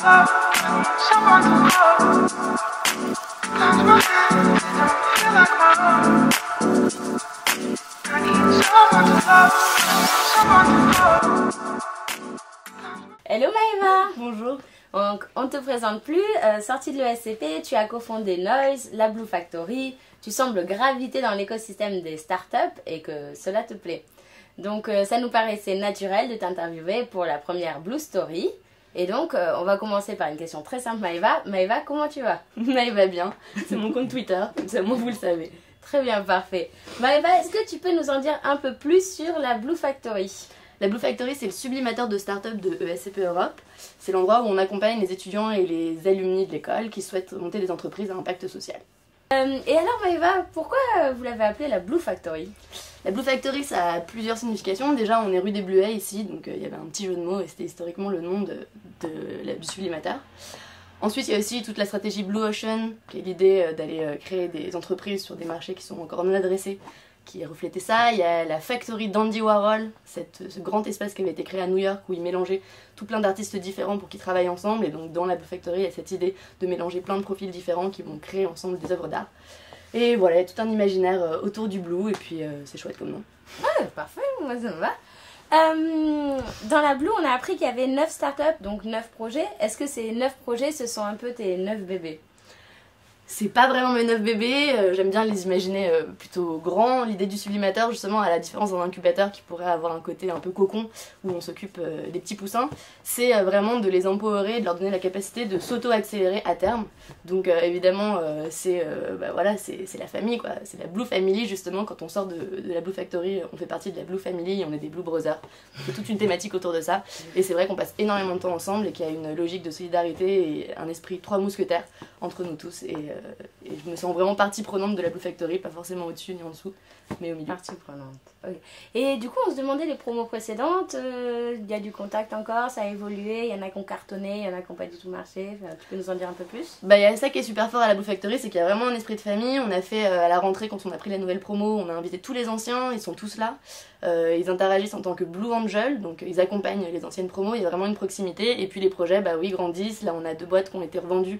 love, someone to love. Lost my head, don't feel like my own. I need someone to love, someone to love. Hello Maëva. Bonjour. Donc, on ne te présente plus, sortie de l'ESCP, tu as cofondé Noise, la Blue Factory, tu sembles graviter dans l'écosystème des startups et que cela te plaît. Donc ça nous paraissait naturel de t'interviewer pour la première Blue Story. Et donc on va commencer par une question très simple Maëva. Maëva, comment tu vas? Maëva bien, c'est mon compte Twitter, comme ça moi vous le savez. Très bien, parfait. Maëva, est-ce que tu peux nous en dire un peu plus sur la Blue Factory? La Blue Factory, c'est le sublimateur de start-up de ESCP Europe. C'est l'endroit où on accompagne les étudiants et les alumni de l'école qui souhaitent monter des entreprises à impact social. Et alors Maëva, pourquoi vous l'avez appelée la Blue Factory? La Blue Factory, ça a plusieurs significations. Déjà, on est rue des Bleuets ici, donc il y avait un petit jeu de mots et c'était historiquement le nom du sublimateur. Ensuite, il y a aussi toute la stratégie Blue Ocean, qui est l'idée d'aller créer des entreprises sur des marchés qui sont encore non adressés, qui reflétait ça. Il y a la Factory d'Andy Warhol, ce grand espace qui avait été créé à New York où il mélangeait tout plein d'artistes différents pour qu'ils travaillent ensemble. Et donc dans la Blue Factory, il y a cette idée de mélanger plein de profils différents qui vont créer ensemble des œuvres d'art. Et voilà, il y a tout un imaginaire autour du Blue et puis c'est chouette comme nom. Ouais, parfait, moi ça me va. Dans la Blue, on a appris qu'il y avait 9 startups, donc 9 projets. Est-ce que ces 9 projets, ce sont un peu tes 9 bébés? C'est pas vraiment mes 9 bébés, j'aime bien les imaginer plutôt grands. L'idée du sublimateur, justement, à la différence d'un incubateur qui pourrait avoir un côté un peu cocon, où on s'occupe des petits poussins, c'est vraiment de les empowerer, de leur donner la capacité de s'auto-accélérer à terme. Donc évidemment, c'est la famille, quoi. C'est la Blue Family, justement, quand on sort de la Blue Factory, on fait partie de la Blue Family et on est des Blue Brothers. On fait toute une thématique autour de ça. Et c'est vrai qu'on passe énormément de temps ensemble et qu'il y a une logique de solidarité et un esprit 3 mousquetaires entre nous tous. Et je me sens vraiment partie prenante de la Blue Factory, pas forcément au-dessus ni en dessous, mais au milieu. Partie prenante. Okay. Et du coup, on se demandait les promos précédentes, il y a du contact encore, ça a évolué, il y en a qui ont cartonné, il y en a qui n'ont pas du tout marché. Enfin, tu peux nous en dire un peu plus? Bah, il y a ça qui est super fort à la Blue Factory, c'est qu'il y a vraiment un esprit de famille. On a fait à la rentrée, quand on a pris la nouvelle promo, on a invité tous les anciens, ils sont tous là. Ils interagissent en tant que Blue Angel, donc ils accompagnent les anciennes promos, il y a vraiment une proximité. Et puis les projets, bah oui, grandissent. Là, on a 2 boîtes qui ont été revendues,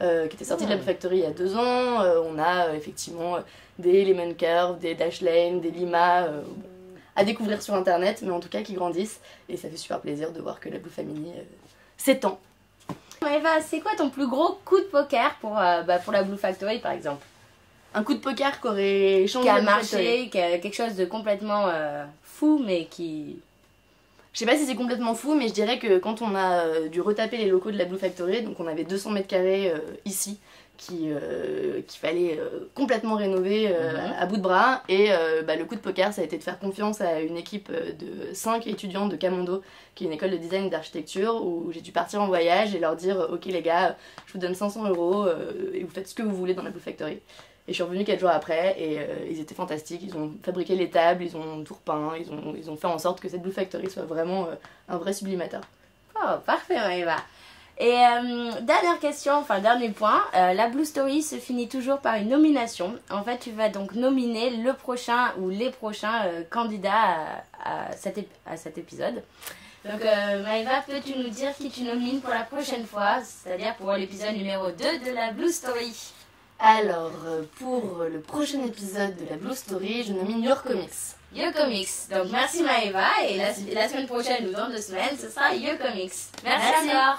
qui étaient sorties de la Blue Factory il y a 2 ans. On a effectivement des Lemon Curve, des Dashlane, des Lima, à découvrir sur internet, mais en tout cas qui grandissent. Et ça fait super plaisir de voir que la Blue Family s'étend. Maëva, c'est quoi ton plus gros coup de poker pour la Blue Factory par exemple? Un coup de poker qui aurait changé qui a marché, qui a quelque chose de complètement fou, mais qui... Je sais pas si c'est complètement fou, mais je dirais que quand on a dû retaper les locaux de la Blue Factory, donc on avait 200 mètres carrés ici, qu'il fallait complètement rénover à bout de bras, et le coup de poker, ça a été de faire confiance à une équipe de 5 étudiants de Camondo, qui est une école de design et d'architecture, où j'ai dû partir en voyage et leur dire ok les gars, je vous donne 500 € et vous faites ce que vous voulez dans la Blue Factory. Et je suis revenue 4 jours après et ils étaient fantastiques, ils ont fabriqué les tables, ils ont tout repeint, ils ont fait en sorte que cette Blue Factory soit vraiment un vrai sublimateur. Oh, parfait Maëva. Et dernière question, enfin dernier point, la Blue Story se finit toujours par une nomination. En fait, tu vas donc nominer le prochain ou les prochains candidats à cet épisode. Donc Maëva, peux-tu nous dire qui tu nomines pour la prochaine fois, c'est-à-dire pour l'épisode numéro 2 de la Blue Story? Alors, pour le prochain épisode de la Blue Story, je nomine Your Comics. Your Comics. Donc merci Maëva, et la semaine prochaine ou dans 2 semaines, ce sera Your Comics. Merci encore.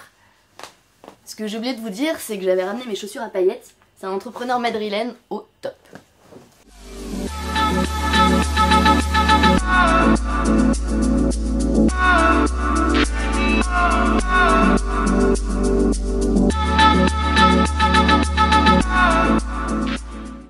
Ce que j'ai oublié de vous dire, c'est que j'avais ramené mes chaussures à paillettes. C'est un entrepreneur madrilène au top.